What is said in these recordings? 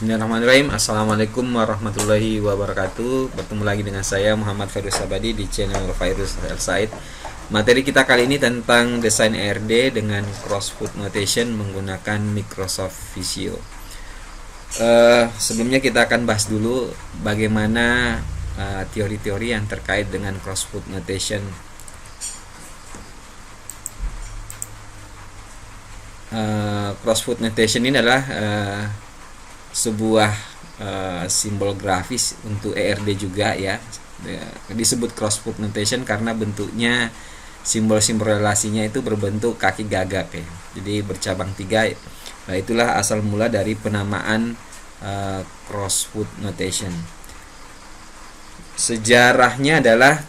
Bismillahirrahmanirrahim. Assalamualaikum warahmatullahi wabarakatuh. Bertemu lagi dengan saya Muhammad Fairuz Sabadi di channel Fairuz El Said. Materi kita kali ini tentang desain ERD dengan crossfoot notation menggunakan Microsoft Visio. Sebelumnya kita akan bahas dulu bagaimana teori-teori yang terkait dengan crossfoot notation. Crossfoot notation ini adalah sebuah simbol grafis untuk ERD juga ya. Disebut crossfoot notation karena bentuknya simbol-simbol relasinya itu berbentuk kaki gagak ya. Jadi bercabang tiga. Nah, itulah asal mula dari penamaan crossfoot notation. Sejarahnya adalah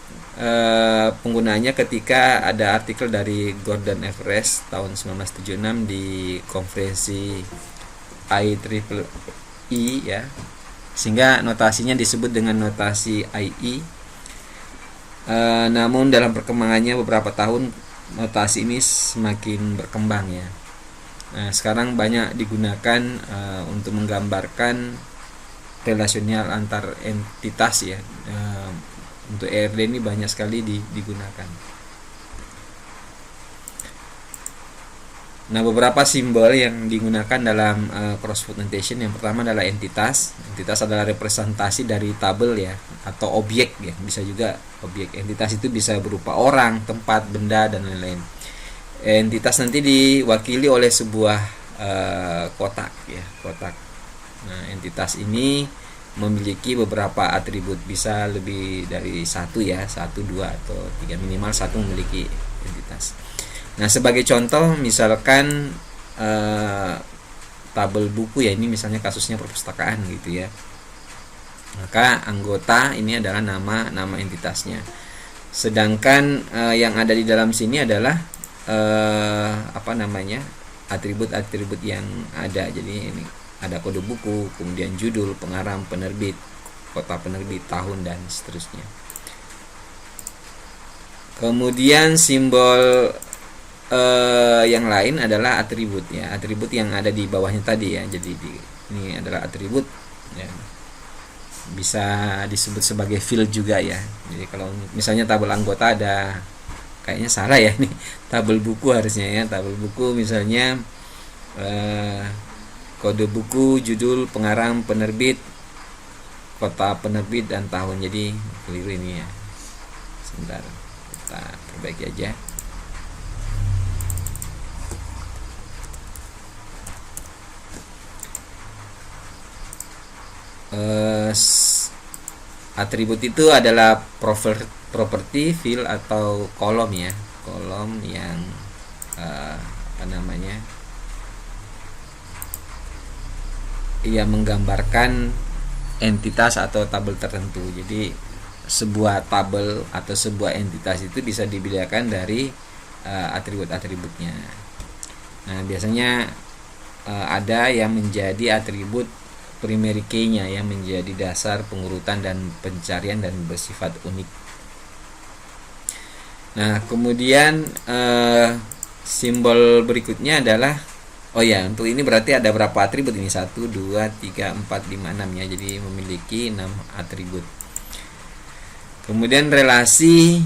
penggunaannya ketika ada artikel dari Gordon Everest tahun 1976 di konferensi IEEE ya, sehingga notasinya disebut dengan notasi IE. Namun dalam perkembangannya beberapa tahun notasi ini semakin berkembang ya. Nah, sekarang banyak digunakan untuk menggambarkan relasional antar entitas ya. Untuk ERD ini banyak sekali digunakan. Nah, beberapa simbol yang digunakan dalam crossfoot notation, yang pertama adalah entitas. Entitas adalah representasi dari tabel ya, atau objek ya, bisa juga objek. Entitas itu bisa berupa orang, tempat, benda, dan lain-lain. Entitas nanti diwakili oleh sebuah kotak ya, kotak. Nah, entitas ini memiliki beberapa atribut, bisa lebih dari satu ya, satu, dua, atau tiga, minimal satu memiliki entitas. Nah, sebagai contoh misalkan tabel buku ya, ini misalnya kasusnya perpustakaan gitu ya. Maka anggota ini adalah nama entitasnya. Sedangkan yang ada di dalam sini adalah atribut-atribut yang ada. Jadi ini ada kode buku, kemudian judul, pengarang, penerbit, kota penerbit, tahun, dan seterusnya. Kemudian simbol yang lain adalah atribut ya, atribut yang ada di bawahnya tadi ya. Jadi ini adalah atribut ya. Bisa disebut sebagai field juga ya. Jadi kalau misalnya tabel anggota ada, kayaknya salah ya ini, tabel buku harusnya ya. Tabel buku misalnya kode buku, judul, pengarang, penerbit, kota penerbit, dan tahun. Jadi keliru ini ya. Sebentar, kita perbaiki aja. Atribut itu adalah properti, field, atau kolom ya, kolom yang ia menggambarkan entitas atau tabel tertentu. Jadi sebuah tabel atau sebuah entitas itu bisa dibedakan dari atribut-atributnya. Nah, biasanya ada yang menjadi atribut primary key-nya yang menjadi dasar pengurutan dan pencarian dan bersifat unik. Nah, kemudian simbol berikutnya adalah, untuk ini berarti ada berapa atribut ini? 1, 2, 3, 4, 5, 6 ya. Jadi memiliki 6 atribut. Kemudian relasi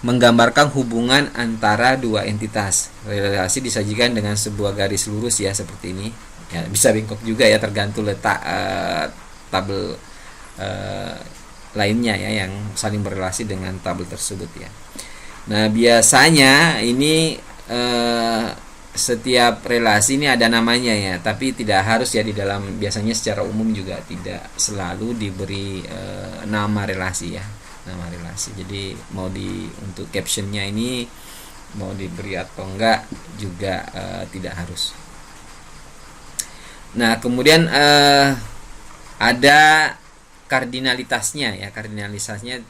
menggambarkan hubungan antara dua entitas. Relasi disajikan dengan sebuah garis lurus ya, seperti ini. Ya, bisa bengkok juga ya, tergantung letak tabel lainnya ya yang saling berrelasi dengan tabel tersebut ya. Nah, biasanya ini setiap relasi ini ada namanya ya, tapi tidak harus ya. Di dalam biasanya secara umum juga tidak selalu diberi nama relasi ya, nama relasi. Jadi mau untuk captionnya ini mau diberi atau enggak juga tidak harus. Nah, kemudian ada kardinalitasnya ya. Kardinalitasnya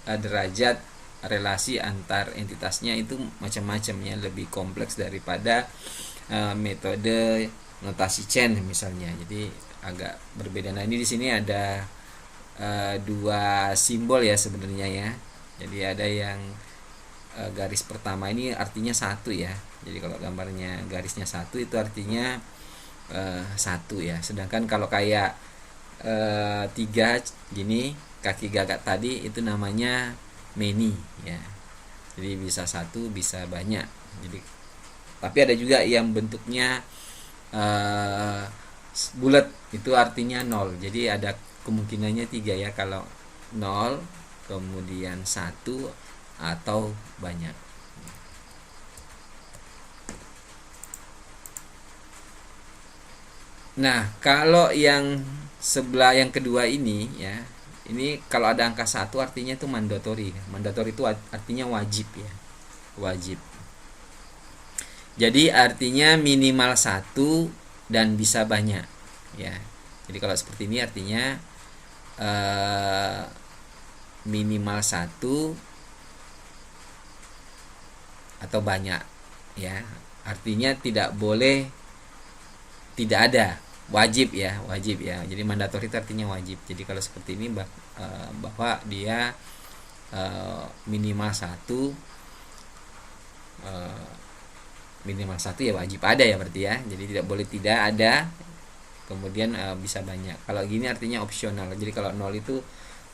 derajat relasi antar entitasnya itu macam-macam ya, lebih kompleks daripada metode notasi chain misalnya. Jadi agak berbeda. Nah, ini di sini ada dua simbol ya sebenarnya ya. Jadi ada yang garis pertama ini artinya satu ya. Jadi kalau gambarnya garisnya satu itu artinya 1 ya. Sedangkan kalau kayak 3 gini kaki gagak tadi itu namanya many ya. Jadi bisa 1 bisa banyak. Jadi tapi ada juga yang bentuknya bulat, itu artinya 0. Jadi ada kemungkinannya 3 ya, kalau 0 kemudian 1 atau banyak. Nah, kalau yang sebelah yang kedua ini ya, ini kalau ada angka 1 artinya itu mandatory. Mandatory itu artinya wajib ya. Wajib. Jadi artinya minimal 1 dan bisa banyak ya. Jadi kalau seperti ini artinya minimal 1 atau banyak ya. Artinya tidak boleh tidak ada, wajib ya, wajib ya. Jadi mandatori itu artinya wajib. Jadi kalau seperti ini bahwa dia minimal 1 minimal 1 ya wajib ada ya berarti ya. Jadi tidak boleh tidak ada, kemudian bisa banyak. Kalau gini artinya opsional. Jadi kalau 0 itu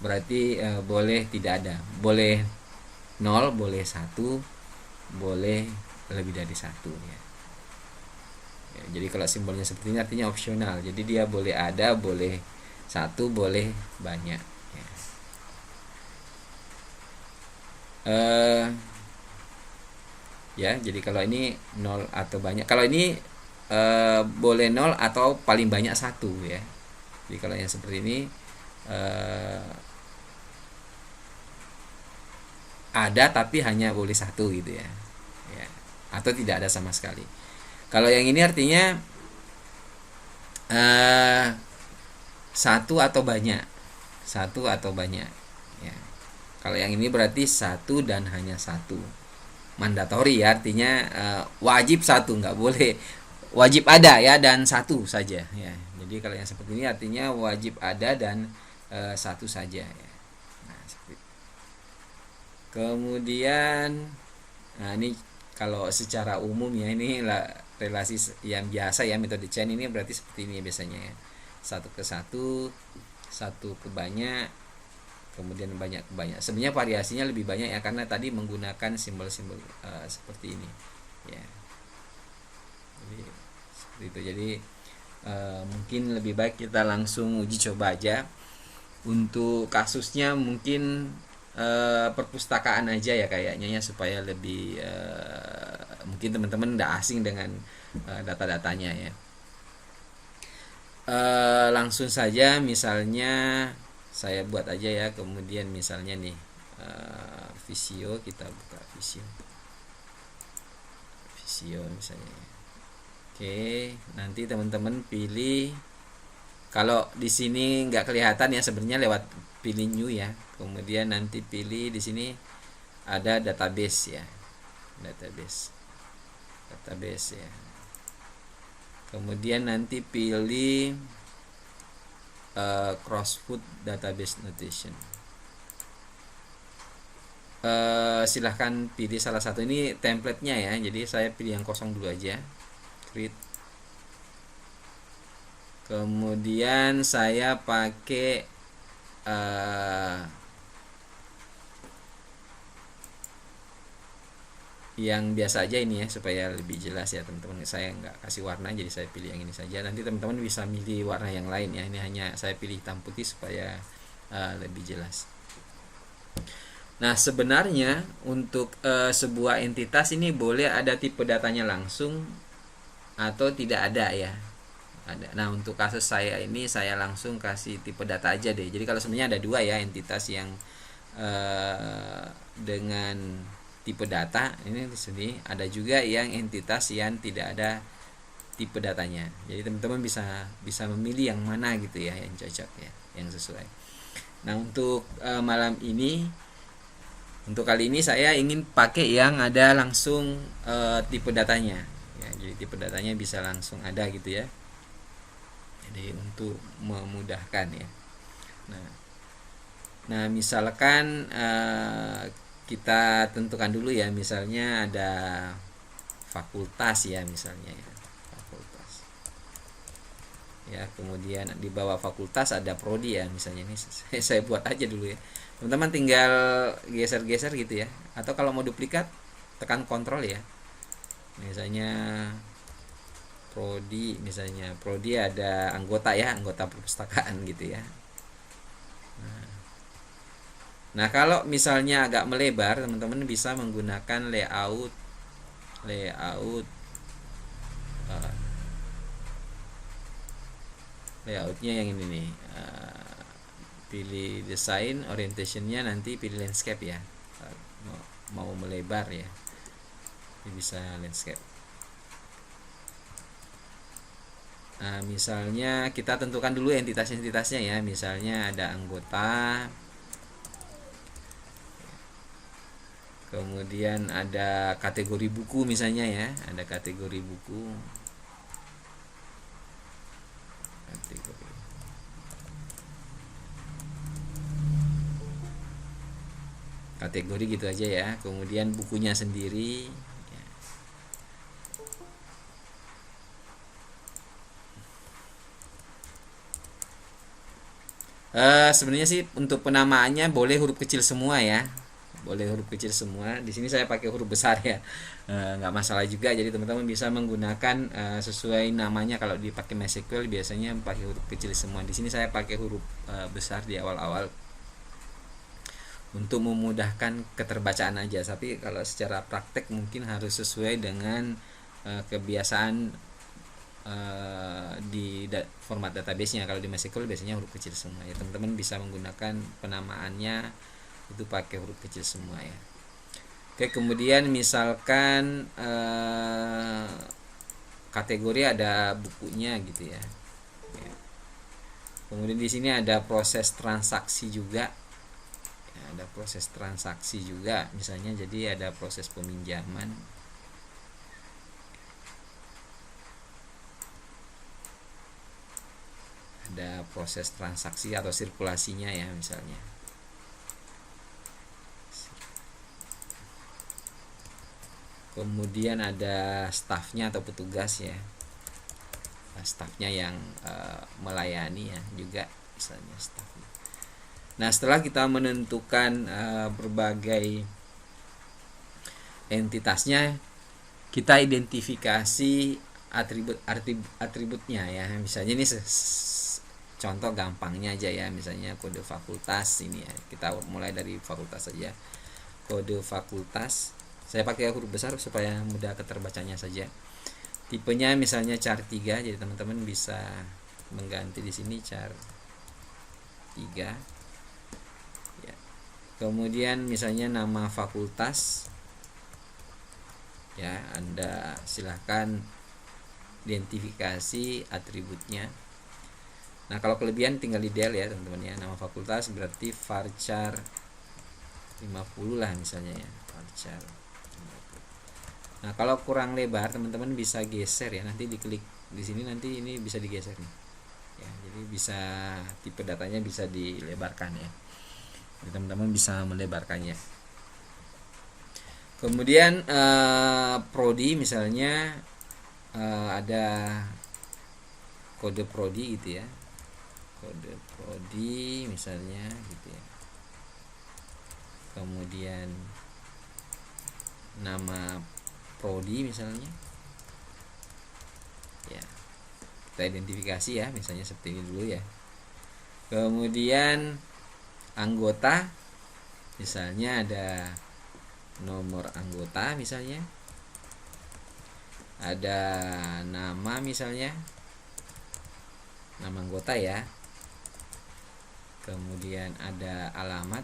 berarti boleh tidak ada, boleh 0, boleh 1, boleh lebih dari 1 ya. Jadi kalau simbolnya seperti ini artinya opsional. Jadi dia boleh ada, boleh 1, boleh banyak ya. Ya, jadi kalau ini 0 atau banyak. Kalau ini boleh 0 atau paling banyak 1 ya. Jadi kalau yang seperti ini ada tapi hanya boleh 1 gitu ya. Atau tidak ada sama sekali. Kalau yang ini artinya 1 atau banyak, 1 atau banyak ya. Kalau yang ini berarti 1 dan hanya 1. Mandatory ya, artinya wajib 1, nggak boleh, wajib ada ya dan 1 saja ya. Jadi kalau yang seperti ini artinya wajib ada dan 1 saja ya. Nah, seperti itu. Kemudian ini kalau secara umum ya, ini relasi yang biasa ya, metode chain ini berarti seperti ini biasanya ya. 1 ke 1, 1 ke banyak, kemudian banyak ke banyak. Sebenarnya variasinya lebih banyak ya, karena tadi menggunakan simbol-simbol seperti ini ya. Jadi seperti itu. Jadi mungkin lebih baik kita langsung uji coba aja. Untuk kasusnya mungkin perpustakaan aja ya kayaknya ya, supaya lebih mungkin teman-teman udah asing dengan data-datanya ya. Langsung saja misalnya saya buat aja ya, kemudian misalnya nih Visio, kita buka Visio misalnya. Oke, nanti teman-teman pilih, kalau di sini nggak kelihatan ya sebenarnya, lewat pilih new ya. Kemudian nanti pilih di sini ada database ya, database ya. Kemudian nanti pilih Crossfoot database notation. Silahkan pilih salah satu, ini templatenya ya. Jadi saya pilih yang kosong dulu aja, create. Kemudian saya pakai yang biasa aja ini ya, supaya lebih jelas ya teman-teman. Saya nggak kasih warna, jadi saya pilih yang ini saja. Nanti teman-teman bisa milih warna yang lain ya. Ini hanya saya pilih hitam putih supaya lebih jelas. Nah, sebenarnya untuk sebuah entitas ini boleh ada tipe datanya langsung atau tidak ada ya. Ada. Nah, untuk kasus saya ini saya langsung kasih tipe data aja deh. Jadi kalau sebenarnya ada 2 ya, entitas yang dengan tipe data ini di sini, ada juga yang entitas yang tidak ada tipe datanya. Jadi teman-teman bisa memilih yang mana gitu ya, yang cocok ya, yang sesuai. Nah, untuk malam ini, untuk kali ini saya ingin pakai yang ada langsung tipe datanya ya. Jadi tipe datanya bisa langsung ada gitu ya. Jadi untuk memudahkan ya. Nah misalkan kita tentukan dulu ya, misalnya ada fakultas ya, misalnya ya, fakultas. ya. Kemudian di bawah fakultas ada prodi ya, misalnya ini saya buat aja dulu ya. Teman-teman tinggal geser-geser gitu ya. Atau kalau mau duplikat tekan kontrol ya. Misalnya prodi, misalnya prodi ada anggota ya, anggota perpustakaan gitu ya. Nah, kalau misalnya agak melebar, teman-teman bisa menggunakan layout eh, layoutnya yang ini nih. Pilih desain, orientationnya nanti pilih landscape ya. Mau melebar ya, ini bisa landscape. Nah, misalnya kita tentukan dulu entitas-entitasnya ya. Misalnya ada anggota, kemudian ada kategori buku misalnya ya, ada kategori buku, kategori gitu aja ya. Kemudian bukunya sendiri ya. Sebenarnya sih untuk penamaannya boleh huruf kecil semua ya, boleh huruf kecil semua. Di sini saya pakai huruf besar ya, nggak masalah juga. Jadi teman-teman bisa menggunakan sesuai namanya. Kalau dipakai MySQL biasanya pakai huruf kecil semua. Di sini saya pakai huruf besar di awal-awal untuk memudahkan keterbacaan aja. Tapi kalau secara praktek mungkin harus sesuai dengan kebiasaan di format database-nya. Kalau di MySQL biasanya huruf kecil semua ya. Teman-teman bisa menggunakan penamaannya itu pakai huruf kecil semua ya. Oke, kemudian misalkan kategori ada bukunya gitu ya. Kemudian di sini ada proses transaksi juga. Ya, ada proses transaksi juga misalnya, jadi ada proses peminjaman. Ada proses transaksi atau sirkulasinya ya misalnya. Kemudian ada stafnya atau petugas ya, stafnya yang melayani ya juga misalnya stafnya. Nah, setelah kita menentukan berbagai entitasnya, kita identifikasi atributnya ya. Misalnya ini contoh gampangnya aja ya, misalnya kode fakultas ini ya. Kita mulai dari fakultas saja. Kode fakultas saya pakai huruf besar supaya mudah keterbacanya saja. Tipenya misalnya char 3, jadi teman-teman bisa mengganti di sini char 3 ya. Kemudian misalnya nama fakultas ya, Anda silahkan identifikasi atributnya. Nah, kalau kelebihan tinggal di del ya teman-teman ya. Nama fakultas berarti varchar 50 lah misalnya ya, varchar 50. Nah, kalau kurang lebar teman-teman bisa geser ya, nanti diklik di sini nanti ini bisa digeser nih ya, jadi bisa tipe datanya bisa dilebarkan ya, jadi teman-teman bisa melebarkannya. Kemudian prodi misalnya ada kode prodi gitu ya, kode prodi misalnya gitu ya. Kemudian nama prodi misalnya ya, kita identifikasi ya, misalnya seperti ini dulu ya. Kemudian anggota misalnya ada nomor anggota misalnya, ada nama misalnya, nama anggota ya. Kemudian ada alamat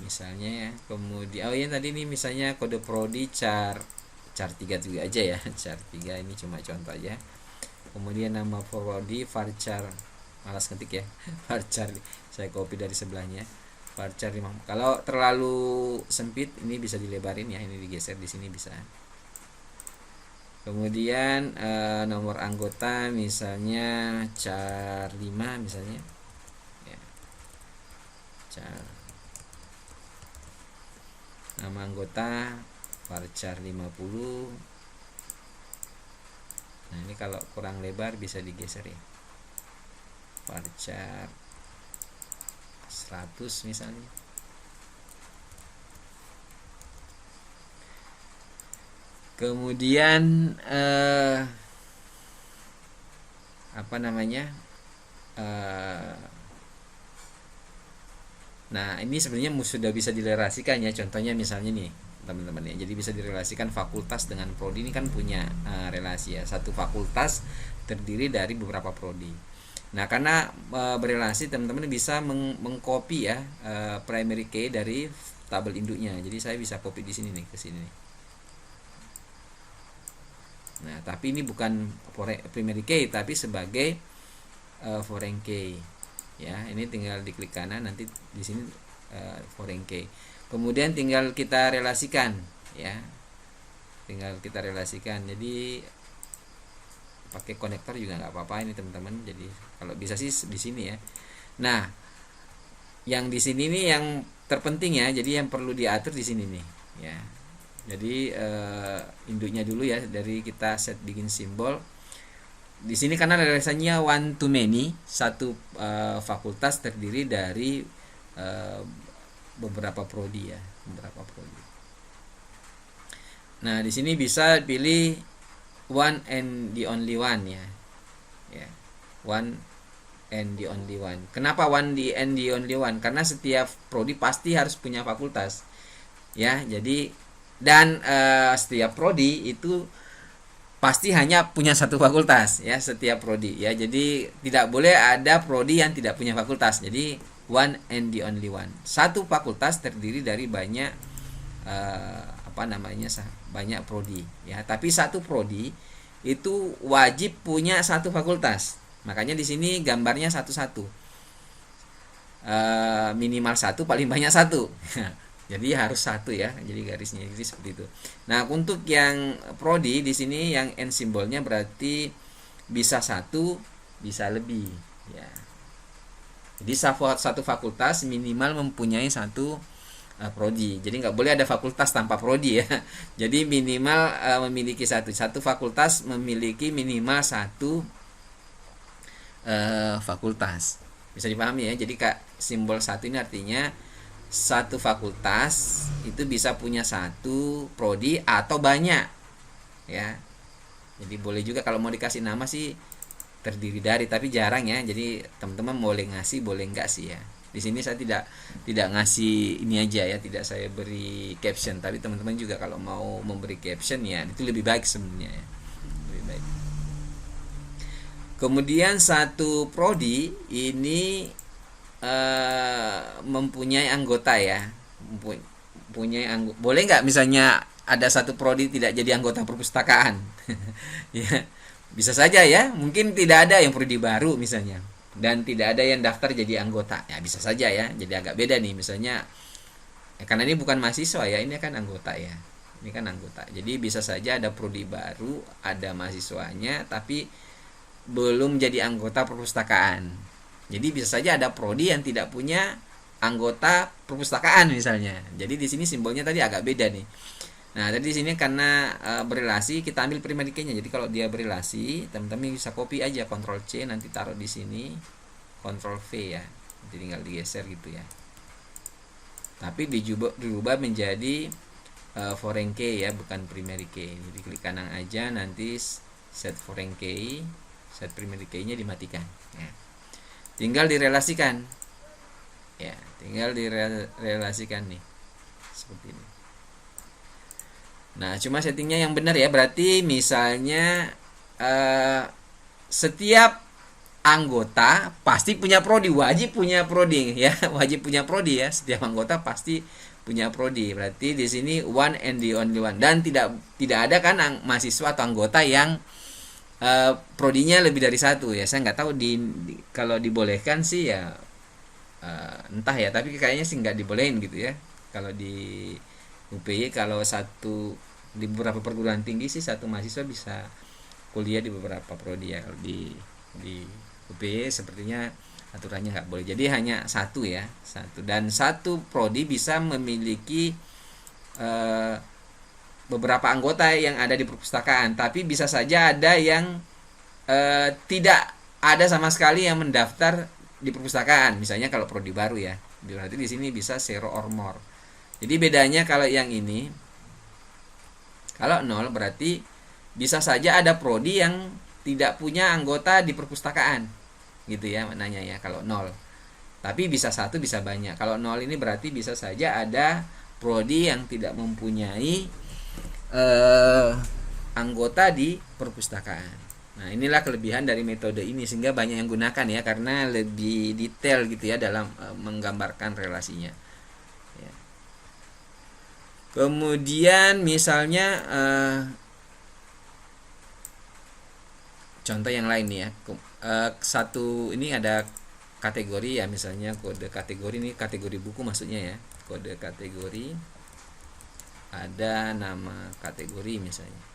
misalnya ya. Kemudian oh ya tadi ini misalnya kode prodi char 3 juga aja ya, char 3 ini cuma contoh aja. Kemudian nama prodi varchar, malas ketik ya, varchar saya copy dari sebelahnya, varchar 5. Kalau terlalu sempit ini bisa dilebarin ya, ini digeser di sini bisa. Kemudian nomor anggota misalnya char 5 misalnya ya, char. Nama anggota varchar 50. Nah ini kalau kurang lebar bisa digeser ya, varchar 100 misalnya. Kemudian apa namanya, nah ini sebenarnya sudah bisa direlasikan ya. Contohnya misalnya nih teman-teman ya, jadi bisa direlasikan fakultas dengan prodi. Ini kan punya relasi ya, satu fakultas terdiri dari beberapa prodi. Nah karena berelasi, teman-teman bisa mengcopy ya primary key dari tabel induknya. Jadi saya bisa copy di sini nih, ke sini nih. Nah tapi ini bukan primary key, tapi sebagai foreign key ya. Ini tinggal diklik kanan, nanti di sini foreign key. Kemudian tinggal kita relasikan ya, tinggal kita relasikan. Jadi pakai konektor juga nggak apa-apa ini teman-teman. Jadi kalau bisa sih di sini ya. Nah yang di sini nih yang terpenting ya, jadi yang perlu diatur di sini nih ya. Jadi induknya dulu ya, dari kita set bikin simbol di sini. Karena relasinya one to many, satu fakultas terdiri dari beberapa prodi ya, beberapa prodi. Nah di sini bisa pilih one and the only one ya, ya one and the only one. Kenapa one and the only one? Karena setiap prodi pasti harus punya fakultas ya. Jadi dan setiap prodi itu pasti hanya punya satu fakultas ya, setiap prodi ya. Jadi tidak boleh ada prodi yang tidak punya fakultas. Jadi one and the only one. Satu fakultas terdiri dari banyak banyak prodi ya. Tapi satu prodi itu wajib punya satu fakultas. Makanya di sini gambarnya satu-satu. Minimal satu, paling banyak satu. Jadi harus satu ya, jadi garisnya jadi seperti itu. Nah untuk yang prodi di sini yang N simbolnya berarti bisa satu, bisa lebih ya. Jadi satu fakultas minimal mempunyai satu prodi. Jadi nggak boleh ada fakultas tanpa prodi ya. Jadi minimal memiliki satu fakultas memiliki minimal satu fakultas. Bisa dipahami ya. Jadi simbol satu ini artinya satu fakultas itu bisa punya satu prodi atau banyak ya. Jadi boleh juga kalau mau dikasih nama sih terdiri dari, tapi jarang ya. Jadi teman-teman boleh ngasih, boleh enggak sih ya. Di sini saya tidak ngasih ini aja ya, tidak saya beri caption. Tapi teman-teman juga kalau mau memberi caption ya itu lebih baik sebenarnya ya. Lebih baik. Kemudian satu prodi ini mempunyai anggota ya, boleh nggak misalnya ada satu prodi tidak jadi anggota perpustakaan ya, bisa saja ya. Mungkin tidak ada yang prodi baru misalnya dan tidak ada yang daftar jadi anggota ya, bisa saja ya. Jadi agak beda nih misalnya karena ini bukan mahasiswa ya, ini kan anggota ya, ini kan anggota. Jadi bisa saja ada prodi baru, ada mahasiswanya tapi belum jadi anggota perpustakaan. Jadi bisa saja ada prodi yang tidak punya anggota perpustakaan misalnya. Jadi di sini simbolnya tadi agak beda nih. Nah, tadi di sini karena berelasi kita ambil primary key-nya. Jadi kalau dia berelasi, teman-teman bisa copy aja, Ctrl C nanti taruh di sini, Ctrl V ya. Jadi tinggal digeser gitu ya. Tapi dirubah menjadi foreign key ya, bukan primary key. Jadi klik kanan aja, nanti set foreign key, set primary key-nya dimatikan ya. Tinggal direlasikan ya, tinggal direlasikan nih seperti ini. Nah cuma settingnya yang benar ya, berarti misalnya setiap anggota pasti punya prodi, wajib punya prodi ya, wajib punya prodi ya. Setiap anggota pasti punya prodi. Berarti di sini one and the only one, dan tidak ada kan mahasiswa atau anggota yang prodinya lebih dari satu ya. Saya nggak tahu kalau dibolehkan sih ya entah ya, tapi kayaknya sih nggak dibolehin gitu ya. Kalau di UPY, kalau di beberapa perguruan tinggi sih satu mahasiswa bisa kuliah di beberapa prodi ya. Kalau di UPY sepertinya aturannya nggak boleh. Jadi hanya satu ya, satu, dan satu prodi bisa memiliki beberapa anggota yang ada di perpustakaan, tapi bisa saja ada yang tidak ada sama sekali yang mendaftar di perpustakaan. Misalnya kalau prodi baru ya, berarti di sini bisa 0 or more. Jadi bedanya kalau yang ini, kalau 0 berarti bisa saja ada prodi yang tidak punya anggota di perpustakaan, gitu ya maknanya ya kalau 0. Tapi bisa 1 bisa banyak. Kalau 0 ini berarti bisa saja ada prodi yang tidak mempunyai anggota di perpustakaan. Nah, inilah kelebihan dari metode ini sehingga banyak yang gunakan ya, karena lebih detail gitu ya dalam menggambarkan relasinya. Ya. Kemudian misalnya contoh yang lain nih ya. Satu ini ada kategori ya, misalnya kode kategori, ini kategori buku maksudnya ya. Kode kategori, ada nama kategori misalnya.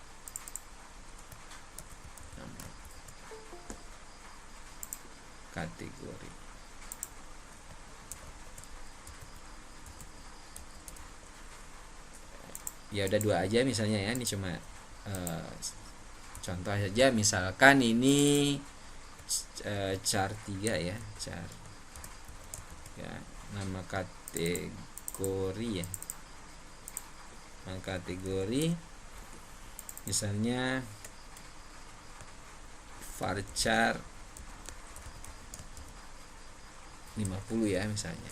Kategori. Ya udah 2 aja misalnya ya, ini cuma contoh saja. Misalkan ini char 3 ya, char ya, nama kategori ya, nama kategori misalnya varchar 50 ya misalnya.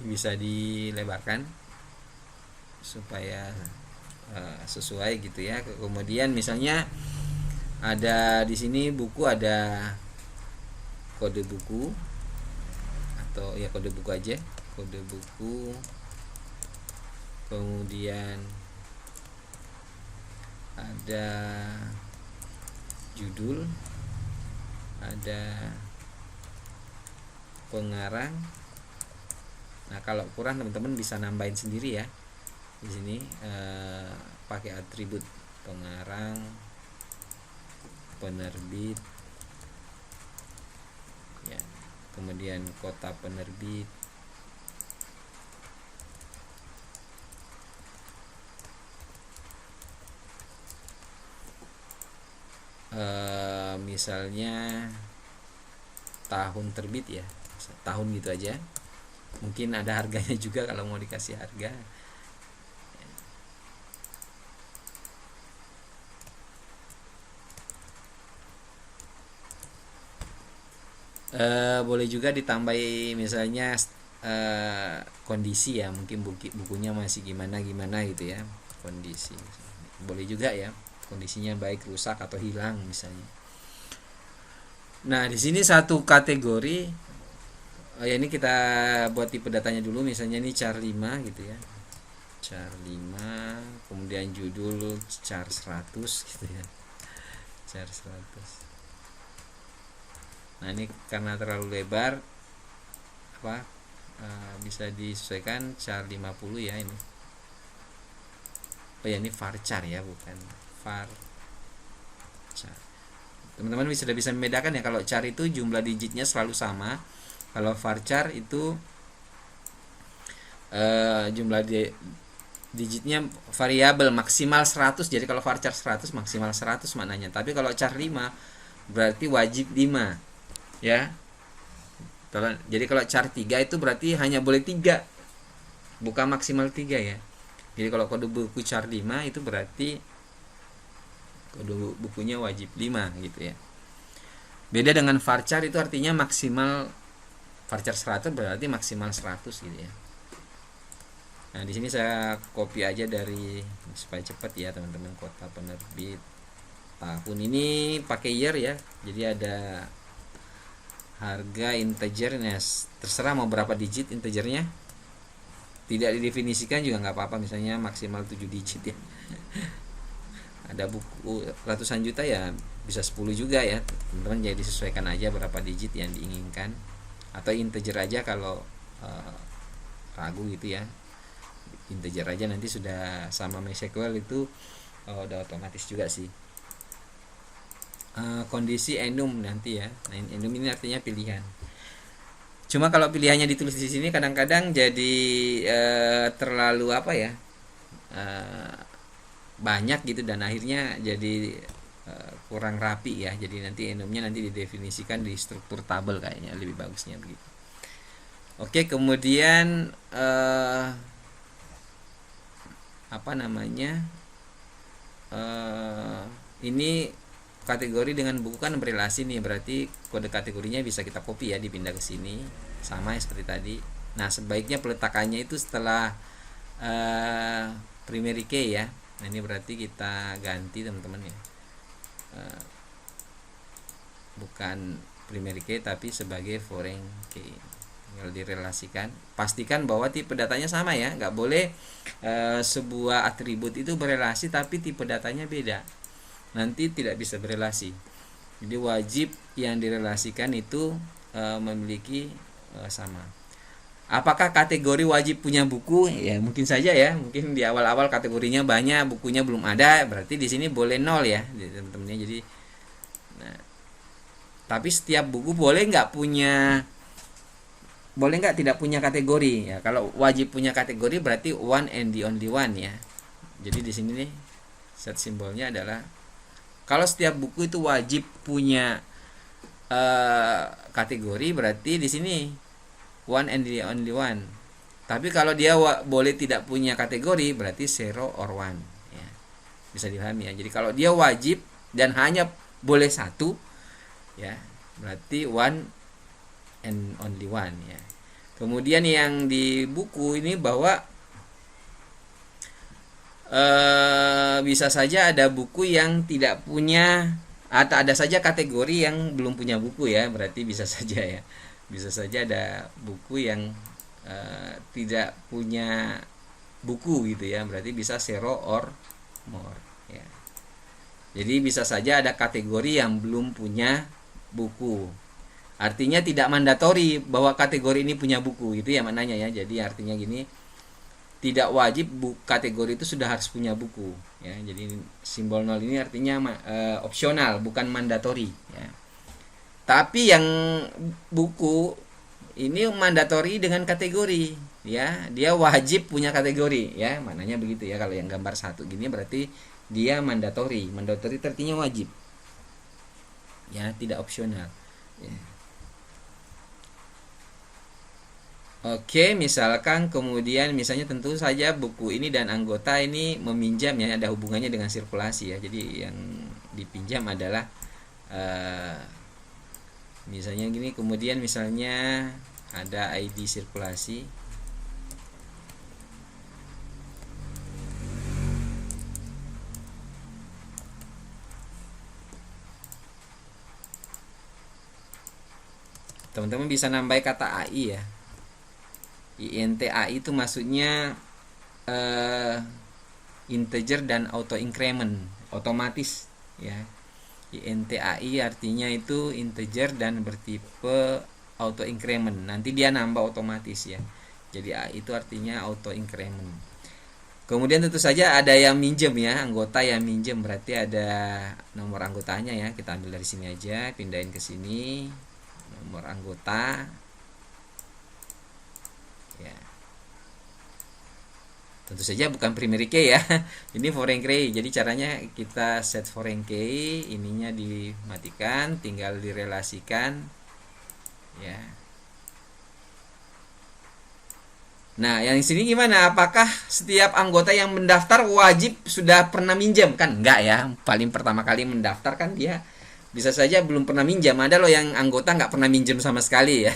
Bisa dilebarkan supaya sesuai gitu ya. Kemudian misalnya ada di sini buku, ada kode buku atau ya kode buku aja, kode buku. Kemudian ada judul, ada pengarang. Nah, kalau kurang teman-teman bisa nambahin sendiri ya. Di sini pakai atribut pengarang, penerbit ya, kemudian kota penerbit, misalnya tahun terbit ya, tahun gitu aja. Mungkin ada harganya juga kalau mau dikasih harga. Boleh juga ditambahi misalnya kondisi ya, mungkin bukunya masih gimana gitu ya, kondisi boleh juga ya, kondisinya baik, rusak atau hilang misalnya. Nah, di sini satu kategori ya, ini kita buat tipe datanya dulu, misalnya ini char 5 gitu ya, char 5, kemudian judul char 100 gitu ya, char 100. Nah, ini karena terlalu lebar bisa disesuaikan char 50 ya ini. Oh ya, ini varchar ya, bukan varchar. Teman-teman sudah bisa membedakan ya, kalau char itu jumlah digitnya selalu sama, kalau varchar itu jumlah digitnya variabel, maksimal 100. Jadi kalau varchar 100 maksimal 100 maknanya. Tapi kalau char 5 berarti wajib 5 ya. Jadi kalau char 3 itu berarti hanya boleh 3, bukan maksimal 3 ya. Jadi kalau kode buku char 5 itu berarti kode bukunya wajib 5 gitu ya. Beda dengan varchar, itu artinya maksimal, varchar 100 berarti maksimal 100 gitu ya. Nah, di sini saya copy aja dari supaya cepat ya teman-teman. Kota penerbit, tahun ini pakai year ya. Jadi ada harga integer, terserah mau berapa digit integernya, tidak didefinisikan juga nggak apa-apa, misalnya maksimal 7 digit ya. Ada buku ratusan juta ya bisa 10 juga ya teman-teman, jadi disesuaikan aja berapa digit yang diinginkan, atau integer aja kalau ragu gitu ya, integer aja, nanti sudah sama MySQL itu udah otomatis juga sih. Kondisi enum nanti ya. Nah, enum ini artinya pilihan. Cuma kalau pilihannya ditulis di sini kadang-kadang jadi terlalu apa ya? eh, banyak gitu, dan akhirnya jadi kurang rapi ya. Jadi nanti enumnya nanti didefinisikan di struktur tabel, kayaknya lebih bagusnya begitu. Oke, kemudian apa namanya, ini kategori dengan buku kan berelasi nih, berarti kode kategorinya bisa kita copy ya, dipindah ke sini sama ya seperti tadi. Nah, sebaiknya peletakannya itu setelah primary key ya. Nah, ini berarti kita ganti teman-teman ya, bukan primary key tapi sebagai foreign key. Tinggal direlasikan, pastikan bahwa tipe datanya sama ya, nggak boleh sebuah atribut itu berelasi tapi tipe datanya beda, nanti tidak bisa berelasi. Jadi wajib yang direlasikan itu memiliki sama. Apakah kategori wajib punya buku? Ya mungkin saja ya, mungkin di awal-awal kategorinya banyak, bukunya belum ada, berarti di sini boleh 0 ya teman-teman. Jadi nah, tapi setiap buku boleh nggak tidak punya kategori ya. Kalau wajib punya kategori berarti one and the only one ya. Jadi di sini nih set simbolnya adalah kalau setiap buku itu wajib punya kategori, berarti di sini one and the only one. Tapi kalau dia boleh tidak punya kategori, berarti zero or one ya. Bisa dipahami ya. Jadi kalau dia wajib dan hanya boleh satu ya, berarti one and only one ya. Kemudian yang di buku ini bahwa bisa saja ada buku yang tidak punya, atau ada saja kategori yang belum punya buku ya, berarti bisa saja ya, bisa saja ada buku yang tidak punya buku gitu ya, berarti bisa zero or more ya. Jadi bisa saja ada kategori yang belum punya buku, artinya tidak mandatori bahwa kategori ini punya buku gitu ya maknanya ya. Jadi artinya gini, tidak wajib kategori itu sudah harus punya buku ya. Jadi simbol 0 ini artinya opsional, bukan mandatori ya. Tapi yang buku ini mandatori dengan kategori ya, dia wajib punya kategori ya, maknanya begitu ya. Kalau yang gambar satu gini berarti dia mandatori artinya wajib ya, tidak opsional ya. Oke, misalkan kemudian misalnya tentu saja buku ini dan anggota ini meminjam ya, ada hubungannya dengan sirkulasi ya. Jadi yang dipinjam adalah misalnya gini, kemudian misalnya ada ID sirkulasi. Teman-teman bisa nambah kata AI ya. INTAI itu maksudnya integer dan auto increment, otomatis ya. INTAI artinya itu integer dan bertipe auto increment, nanti dia nambah otomatis ya. Jadi AI itu artinya auto increment. Kemudian tentu saja ada yang minjem ya, anggota yang minjem, berarti ada nomor anggotanya ya. Kita ambil dari sini aja, pindahin ke sini, nomor anggota ya. Tentu saja bukan primary key ya, ini foreign key. Jadi caranya kita set foreign key, ininya dimatikan, tinggal direlasikan ya. Nah yang di sini gimana, apakah setiap anggota yang mendaftar wajib sudah pernah minjem? Kan enggak ya, paling pertama kali mendaftar kan dia bisa saja belum pernah minjam. Ada loh yang anggota nggak pernah minjem sama sekali ya.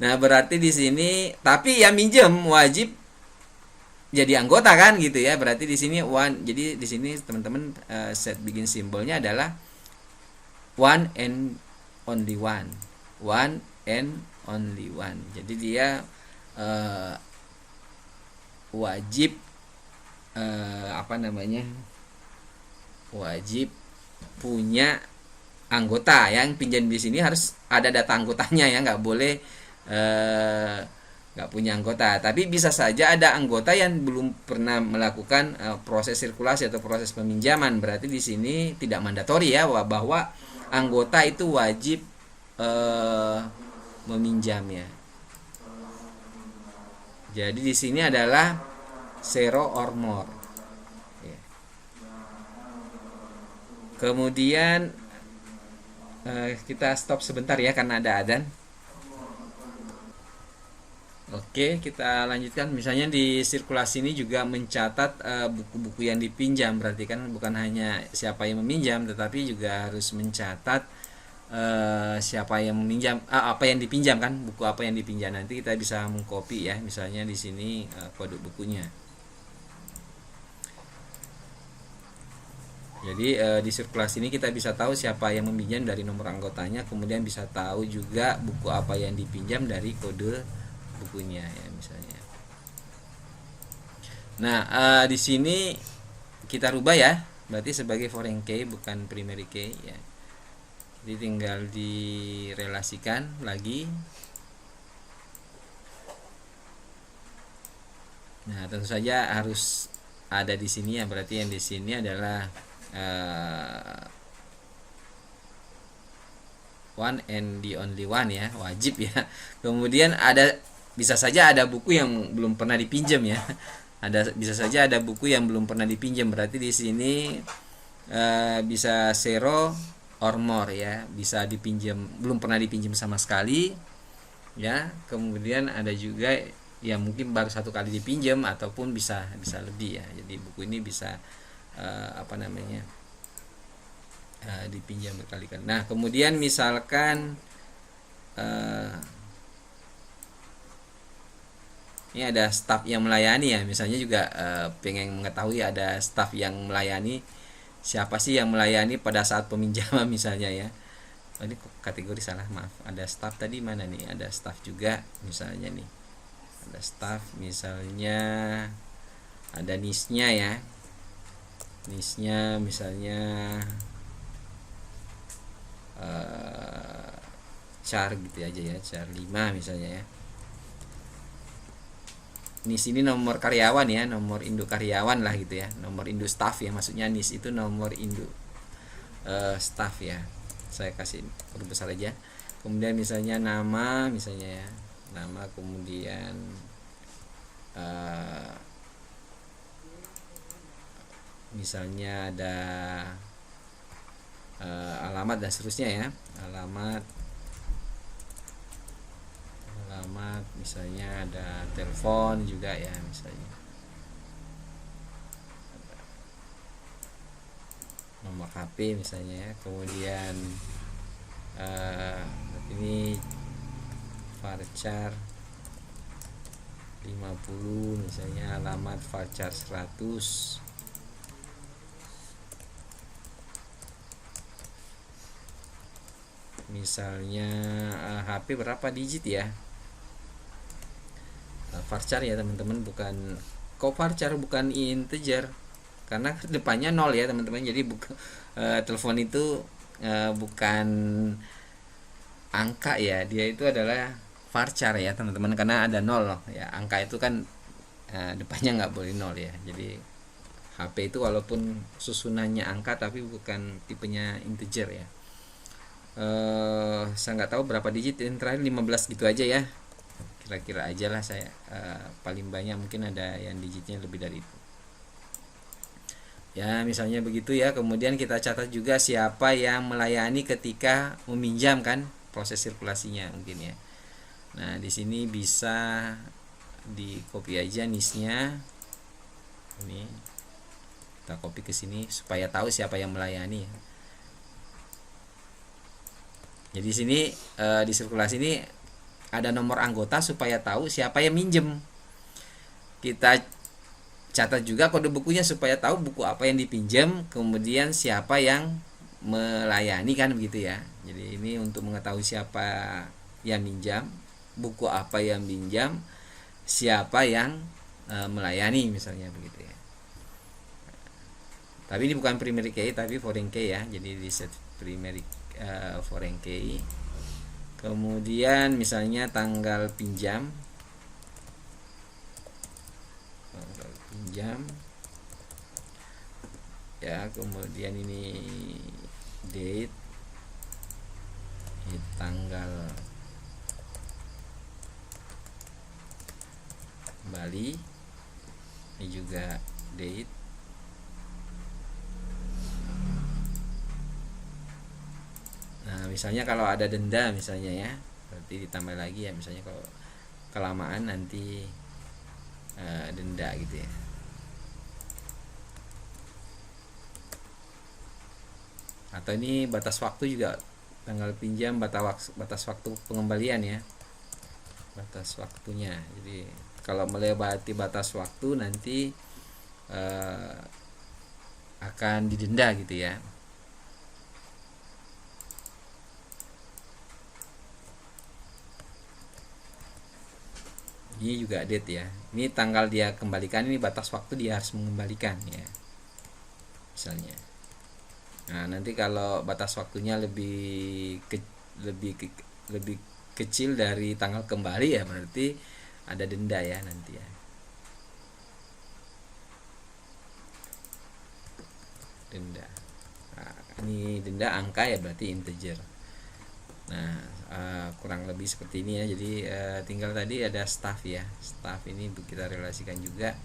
Nah berarti di sini, tapi yang minjem wajib jadi anggota kan gitu ya. Berarti di sini one. Jadi di sini teman-teman set bikin simbolnya adalah one and only one, one and only one. Jadi dia wajib wajib punya anggota. Yang pinjam di sini harus ada data anggotanya ya, nggak boleh nggak punya anggota. Tapi bisa saja ada anggota yang belum pernah melakukan proses sirkulasi atau proses peminjaman, berarti di sini tidak mandatori ya bahwa anggota itu wajib meminjamnya. Jadi di sini adalah zero or more. Ya. Kemudian kita stop sebentar ya karena ada adzan. Oke, kita lanjutkan. Misalnya di sirkulasi ini juga mencatat buku-buku yang dipinjam. Berarti kan bukan hanya siapa yang meminjam, tetapi juga harus mencatat siapa yang meminjam, apa yang dipinjam kan, buku apa yang dipinjam. Nanti kita bisa mengcopy ya. Misalnya di sini kode bukunya. Jadi di sirkulasi ini kita bisa tahu siapa yang meminjam dari nomor anggotanya, kemudian bisa tahu juga buku apa yang dipinjam dari kode bukunya ya misalnya. Nah di sini kita rubah ya, berarti sebagai foreign key bukan primary key ya. Jadi tinggal direlasikan lagi. Nah tentu saja harus ada di sini ya, berarti yang di sini adalah one and the only one ya, wajib ya. Kemudian bisa saja ada buku yang belum pernah dipinjam ya. Bisa saja ada buku yang belum pernah dipinjam, berarti di sini bisa zero or more ya, bisa dipinjam, belum pernah dipinjam sama sekali ya. Kemudian ada juga yang mungkin baru satu kali dipinjam ataupun bisa lebih ya. Jadi buku ini bisa dipinjam berkali-kali. Nah kemudian misalkan ini ada staf yang melayani ya, misalnya juga pengen mengetahui ada staf yang melayani, siapa sih yang melayani pada saat peminjaman misalnya ya. Ini kategori salah, maaf, ada staf tadi mana nih, ada staf juga misalnya nih, ada staf misalnya, ada NIS-nya ya, NIS-nya misalnya char gitu aja ya, char 5 misalnya ya. NIS ini nomor karyawan ya, nomor induk karyawan lah gitu ya, nomor induk staff ya, maksudnya NIS itu nomor induk staff ya. Saya kasih huruf besar aja. Kemudian misalnya nama misalnya ya, nama, kemudian misalnya ada alamat dan seterusnya ya, alamat misalnya ada telepon juga ya misalnya, nomor HP misalnya ya. Kemudian ini varchar 50 misalnya, alamat varchar 100. Misalnya HP berapa digit ya, varchar ya teman-teman, bukan varchar, bukan integer karena depannya 0 ya teman-teman. Jadi telepon itu bukan angka ya, dia itu adalah varchar ya teman-teman, karena ada 0 ya. Angka itu kan depannya nggak boleh 0 ya. Jadi HP itu walaupun susunannya angka tapi bukan tipenya integer ya. Saya nggak tahu berapa digit, yang terakhir 15 gitu aja ya, kira-kira aja lah saya. Paling banyak mungkin ada yang digitnya lebih dari itu ya, misalnya begitu ya. Kemudian kita catat juga siapa yang melayani ketika meminjam kan, proses sirkulasinya mungkin ya. Nah di sini bisa di copy aja NIS-nya, ini kita copy ke sini supaya tahu siapa yang melayani. Jadi sini di sirkulasi ini ada nomor anggota supaya tahu siapa yang minjem. Kita catat juga kode bukunya supaya tahu buku apa yang dipinjam, kemudian siapa yang melayani kan begitu ya. Jadi ini untuk mengetahui siapa yang minjam, buku apa yang minjam, siapa yang melayani misalnya begitu ya. Tapi ini bukan primary key tapi foreign key ya. Jadi di set primary foreign key. Kemudian misalnya tanggal pinjam ya, kemudian ini date, ini tanggal kembali, Ini juga date. Nah, misalnya kalau ada denda misalnya ya, berarti ditambah lagi ya, misalnya kalau kelamaan nanti denda gitu ya. Atau ini batas waktu juga, tanggal pinjam, batas waktu pengembalian ya, batas waktunya. Jadi kalau melewati batas waktu nanti akan didenda gitu ya. Ini juga date ya, ini tanggal dia kembalikan, ini batas waktu dia harus mengembalikan ya, misalnya. Nah, nanti kalau batas waktunya lebih kecil dari tanggal kembali ya, berarti ada denda ya nanti ya. Denda. Nah, ini denda angka ya, berarti integer. Nah, kurang lebih seperti ini ya. Jadi tinggal tadi ada staff ya. Staff ini kita relasikan juga.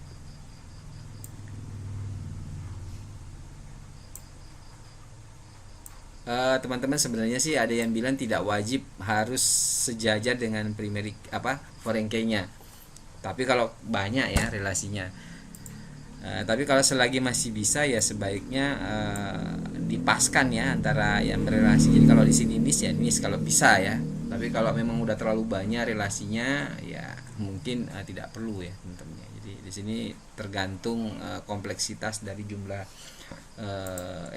Teman-teman, sebenarnya sih ada yang bilang tidak wajib harus sejajar dengan primary foreign key-nya. Tapi kalau banyak ya relasinya. Tapi kalau selagi masih bisa ya sebaiknya dipaskan ya antara yang berelasi. Jadi kalau di sini nis ya nis kalau bisa ya. Tapi kalau memang udah terlalu banyak relasinya ya mungkin tidak perlu ya teman-teman. Jadi di sini tergantung kompleksitas dari jumlah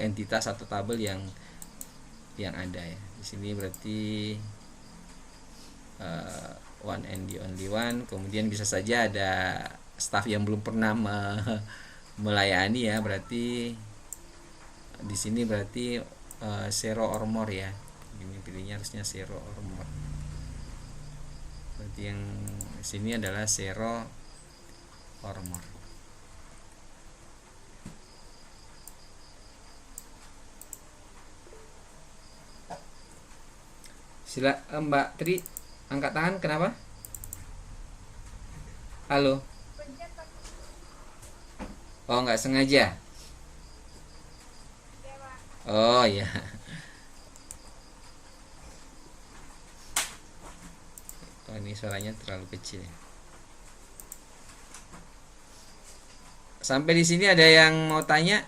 entitas atau tabel yang ada ya. Di sini berarti one and the only one. Kemudian bisa saja ada staff yang belum pernah melayani ya, berarti di sini berarti zero or more ya. Ini pilihnya harusnya zero or more. Berarti yang sini adalah zero or more. Sila Mbak Tri angkat tangan, kenapa? Halo. Oh, nggak sengaja. Oh ya. Oh, ini suaranya terlalu kecil. Sampai di sini ada yang mau tanya?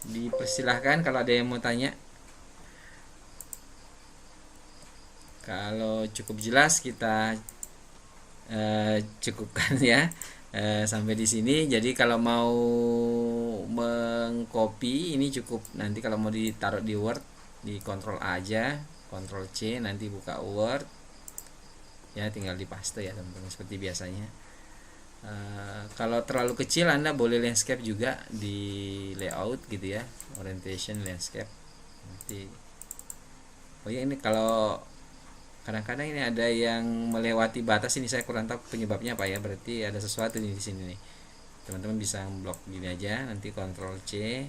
Dipersilahkan kalau ada yang mau tanya. Kalau cukup jelas kita cukupkan ya. Sampai di sini. Jadi kalau mau mengcopy ini cukup, nanti kalau mau ditaruh di Word di Ctrl A aja, Ctrl C, nanti buka Word ya, tinggal dipaste ya teman-teman seperti biasanya. Kalau terlalu kecil Anda boleh landscape juga di layout gitu ya, orientation landscape nanti. Oh ya, ini kalau kadang-kadang ini ada yang melewati batas, ini saya kurang tahu penyebabnya apa ya, berarti ada sesuatu di sini nih. Teman-teman bisa blok gini aja, nanti Ctrl C,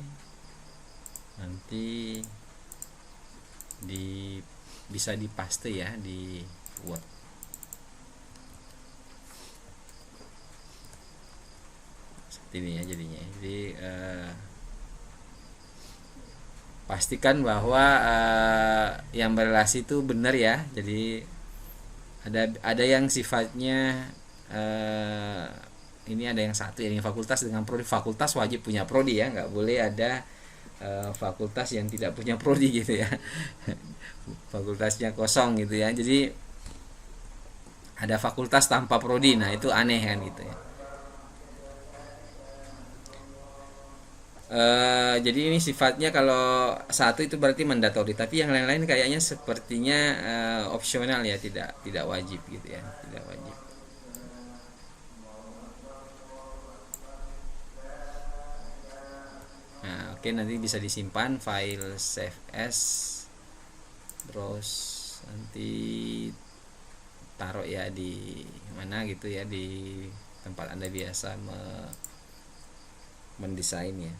nanti bisa dipaste ya di Word. Seperti ini ya jadinya. Jadi pastikan bahwa yang berelasi itu benar ya. Jadi ada yang sifatnya ini ada yang satu ya, yang fakultas dengan prodi. Fakultas wajib punya prodi ya, nggak boleh ada fakultas yang tidak punya prodi gitu ya. Fakultasnya kosong gitu ya. Jadi ada fakultas tanpa prodi, nah itu aneh kan gitu ya. Jadi ini sifatnya kalau satu itu berarti mandatori, tapi yang lain-lain kayaknya sepertinya opsional ya, tidak wajib gitu ya, tidak wajib. Nah, oke, nanti bisa disimpan file save as, terus nanti taruh ya di mana gitu ya, di tempat Anda biasa mendesain ya.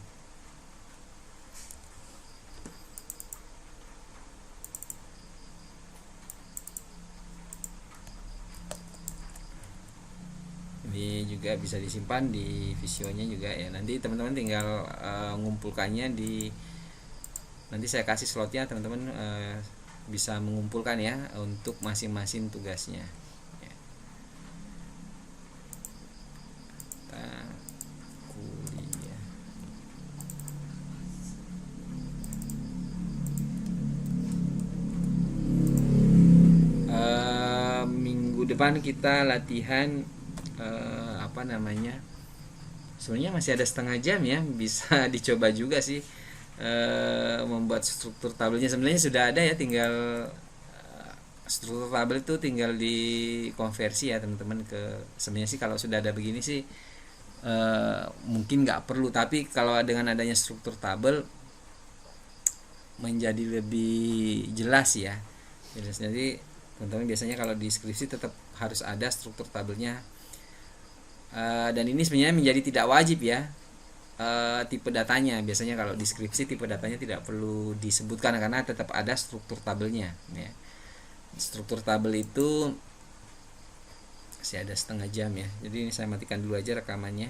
Ini juga juga bisa disimpan di Visionya juga ya. Nanti teman-teman tinggal ngumpulkannya di, nanti saya kasih slotnya, teman-teman bisa mengumpulkan ya untuk masing-masing tugasnya ya. Kuliah. Minggu depan kita latihan apa namanya, sebenarnya masih ada setengah jam ya, bisa dicoba juga sih membuat struktur tabelnya. Sebenarnya sudah ada ya, tinggal struktur tabel itu tinggal dikonversi ya teman-teman ke, sebenarnya sih kalau sudah ada begini sih mungkin nggak perlu, tapi kalau dengan adanya struktur tabel menjadi lebih jelas ya. Jadi teman-teman biasanya kalau di skripsi tetap harus ada struktur tabelnya. Dan ini sebenarnya menjadi tidak wajib ya, tipe datanya. Biasanya kalau di skripsi tipe datanya tidak perlu disebutkan karena tetap ada struktur tabelnya ya. Struktur tabel itu masih ada setengah jam ya, jadi ini saya matikan dulu aja rekamannya.